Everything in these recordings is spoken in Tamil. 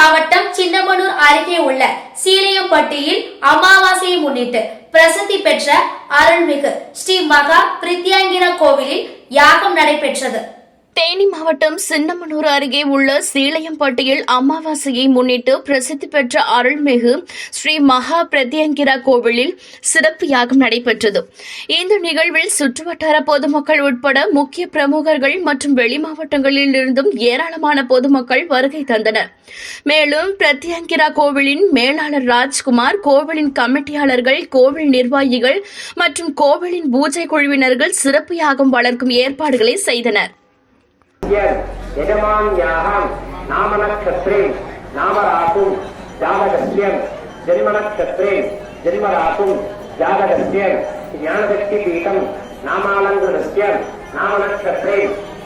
மாவட்டம் சின்னமனூர் அருகே உள்ள சீலையம்பட்டியில் அமாவாசையை முன்னிட்டு பிரசித்தி பெற்ற அருள்மிகு ஸ்ரீ மகா பிரித்யங்கிரா கோவிலில் யாகம் நடைபெற்றது. தேனி மாவட்டம் சின்னமனூர் அருகே உள்ள சீலையம்பட்டியில் அமாவாசையை முன்னிட்டு பிரசித்தி பெற்ற அருள்மிகு ஸ்ரீ மகா பிரத்யங்கிரா கோவிலில் சிறப்பு யாகம் நடைபெற்றது. இந்த நிகழ்வில் சுற்றுவட்டார பொதுமக்கள் உட்பட முக்கிய பிரமுகர்கள் மற்றும் வெளி மாவட்டங்களில் இருந்தும் ஏராளமான பொதுமக்கள் வருகை தந்தனர். மேலும் பிரத்யங்கிரா கோவிலின் மேலாளர் ராஜ்குமார், கோவிலின் கமிட்டியாளர்கள், கோவில் நிர்வாகிகள் மற்றும் கோவிலின் பூஜை குழுவினர்கள் சிறப்பு யாகம் வளர்க்கும் ஏற்பாடுகளை செய்தனர். यजमान्याहं नामनक्षत्रे नामरातुं जागदस्यं जन्मनक्षत्रे जन्मरातुं जागदस्यं ज्ञानशक्तिपीठं नामालङ्कृतस्य नामनक्षत्रे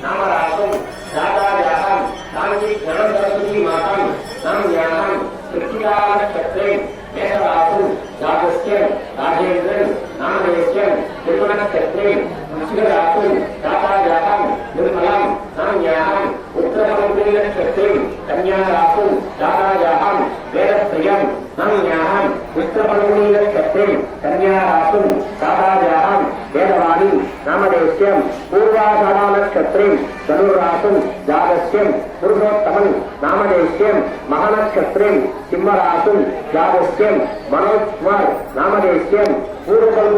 नामरातुं जागायाहं नामि ज्ञानसरस्वतीमातं नाम्याहं कृत्तिकानक्षत्रे मेषरातुं जागस्यं राजेन्द्रं नामदेश्यं जन्मनक्षत्रे वृश्चिकरातुं जागायाहं निर्मलं नाम्याहं उत्तरफल्गुनीनक्षत्रे कन्यारातुं जागायाहं वेदप्रियं नाम्याहं उत्तरफल्गुनीनक्षत्रे कन्यारातुं जागायाहं वेदवाणी नामदेश्यं पूर्वाषाढानक्षत्रे धनुर्रातुं जागस्यं पुरुषोत्तमं नामदेश्यं महानक्षत्रे सिंहरातुं जागस्यं मनोजकुमार नामदेश्यं पूर्वफल्गु